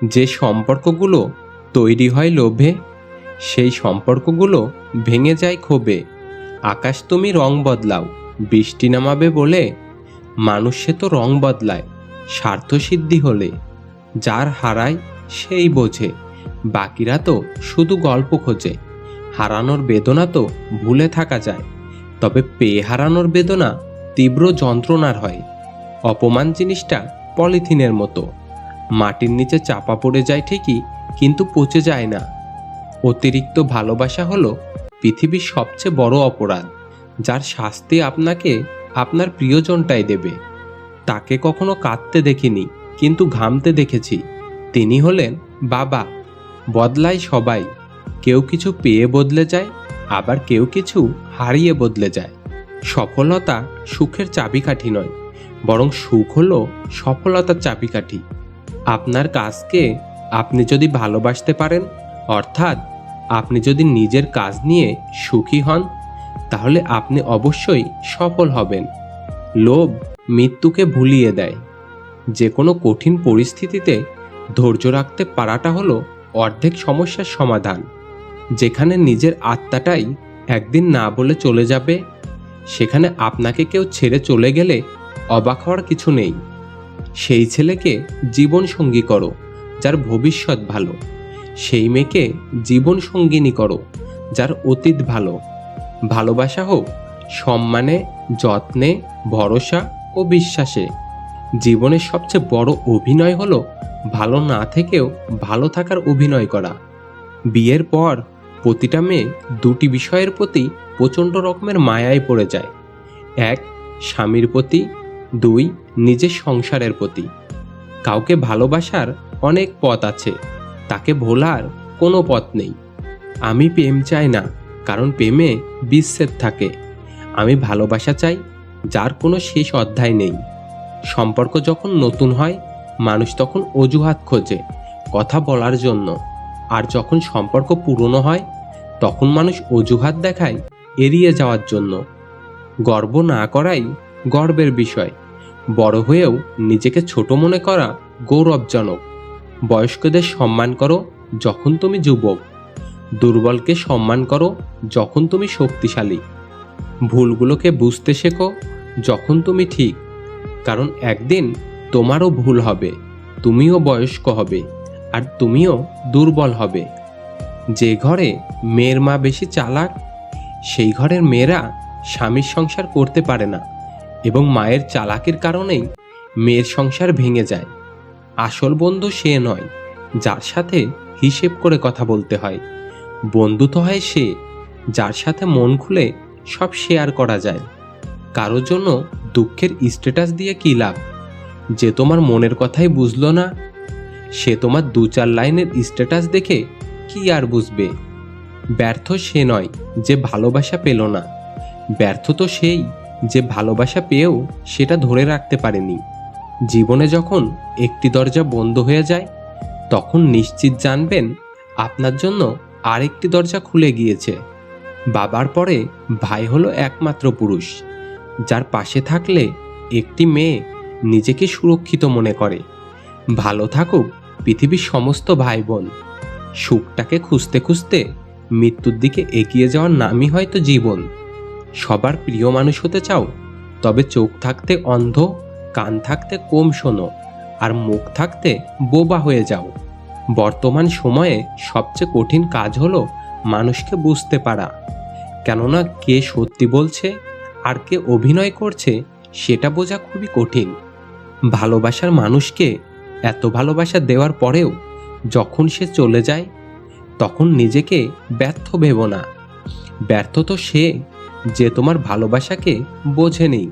যে সম্পর্কগুলো তৈরি হয় লোভে, সেই সম্পর্কগুলো ভেঙে যায় ক্ষোভে। আকাশ তুমি রং বদলাও, বৃষ্টি নামাবে বলে। মানুষ সে তো রং বদলায় স্বার্থসিদ্ধি হলে। যার হারায় সেই বোঝে, বাকিরা তো শুধু গল্প খোঁজে। হারানোর বেদনা তো ভুলে থাকা যায়, তবে পেয়ে হারানোর বেদনা তীব্র যন্ত্রণার হয়। অপমান জিনিসটা পলিথিনের মতো, মাটির নিচে চাপা পড়ে যায় ঠিকই, কিন্তু পচে যায় না। অতিরিক্ত ভালোবাসা হলো পৃথিবীর সবচেয়ে বড় অপরাধ, যার শাস্তি আপনাকে আপনার প্রিয়জনটাই দেবে। তাকে কখনো কাঁদতে দেখিনি, কিন্তু ঘামতে দেখেছি। তিনি হলেন বাবা। বদলায় সবাই, কেউ কিছু পেয়ে বদলে যায়, আবার কেউ কিছু হারিয়ে বদলে যায়। সফলতা সুখের চাবিকাঠি নয়, বরং সুখ হলো সফলতার চাবিকাঠি। আপনার কাজকে আপনি যদি ভালোবাসতে পারেন, অর্থাৎ আপনি যদি নিজের কাজ নিয়ে সুখী হন, তাহলে আপনি অবশ্যই সফল হবেন। লোভ মৃত্যুকে ভুলিয়ে দেয়। যে কোনো কঠিন পরিস্থিতিতে ধৈর্য রাখতে পারাটা হলো অর্ধেক সমস্যার সমাধান। যেখানে নিজের আত্মাটাই একদিন না বলে চলে যাবে, সেখানে আপনাকে কেউ ছেড়ে চলে গেলে অবাক হওয়ার কিছু নেই। সেই ছেলেকে জীবন সঙ্গী করো যার ভবিষ্যৎ ভালো। সেই মেয়েকে জীবন সঙ্গিনী করো যার অতীত ভালো। ভালোবাসা হোক সম্মানে, যত্নে, ভরসা ও বিশ্বাসে। জীবনের সবচেয়ে বড় অভিনয় হলো ভালো না থেকেও ভালো থাকার অভিনয় করা। বিয়ের পর প্রতিটা মেয়ে দুটি বিষয়ের প্রতি প্রচণ্ড রকমের মায়ায় পড়ে যায়। এক, স্বামীর প্রতি। দুই, নিজের সংসারের প্রতি। কাউকে ভালোবাসার অনেক পথ আছে, তাকে ভোলার কোনো পথ নেই। আমি প্রেম চাই না, কারণ প্রেমে বিচ্ছেদ থাকে। আমি ভালোবাসা চাই, যার কোনো শেষ অধ্যায় নেই। সম্পর্ক যখন নতুন হয়, মানুষ তখন অজুহাত খোঁজে কথা বলার জন্য। আর যখন সম্পর্ক পুরনো হয়, তখন মানুষ অজুহাত দেখায় এড়িয়ে যাওয়ার জন্য। গর্ব না করাই গর্বের বিষয়। বড় হয়েও নিজেকে ছোট মনে করা গৌরবজনক। বয়স্কদের সম্মান করো যখন তুমি যুবক। দুর্বলকে সম্মান করো যখন তুমি শক্তিশালী। ভুলগুলোকে বুঝতে শেখো যখন তুমি ঠিক, কারণ একদিন তোমারও ভুল হবে, তুমিও বয়স্ক হবে, আর তুমিও দুর্বল হবে। যে ঘরে মেয়ের মা বেশি চালাক, সেই ঘরের মেয়েরা স্বামীর সংসার করতে পারে না, এবং মায়ের চালাকির কারণেই মেয়ের সংসার ভেঙে যায়। আসল বন্ধু সে নয় যার সাথে হিসেব করে কথা বলতে হয়। বন্ধু তো হয় সে যার সাথে মন খুলে সব শেয়ার করা যায়। কারোর জন্য দুঃখের স্ট্যাটাস দিয়ে কী লাভ? যে তোমার মনের কথাই বুঝলো না, সে তোমার 2-4 লাইনের স্ট্যাটাস দেখে কি আর বুঝবে? ব্যর্থ সে নয় যে ভালোবাসা পেল না, ব্যর্থ তো সেই যে ভালোবাসা পেয়েও সেটা ধরে রাখতে পারেনি। জীবনে যখন একটি দরজা বন্ধ হয়ে যায়, তখন নিশ্চিত জানবেন আপনার জন্য আরেকটি দরজা খুলে গিয়েছে। বাবার পরে ভাই হলো একমাত্র পুরুষ, যার পাশে থাকলে একটি মেয়ে নিজেকে সুরক্ষিত মনে করে। ভালো থাকুক পৃথিবীর সমস্ত ভাই বোন। সুখটাকে খুঁজতে খুঁজতে মৃত্যুর দিকে এগিয়ে যাওয়ার নামই হয়তো জীবন। সবার প্রিয় মানুষ হতে চাও? তবে চোখ থাকতে অন্ধ, কান থাকতে কম শোনো, আর মুখ থাকতে বোবা হয়ে যাও। বর্তমান সময়ে সবচেয়ে কঠিন কাজ হলো মানুষকে বুঝতে পারা, কেননা কে সত্যি বলছে আর কে অভিনয় করছে সেটা বোঝা খুবই কঠিন। ভালোবাসার মানুষকে এত ভালোবাসা দেওয়ার পরেও যখন সে চলে যায়, তখন নিজেকে ব্যর্থ ভেবো না। ব্যর্থ তো সে যে তোমার ভালোবাসাকে বোঝেনি।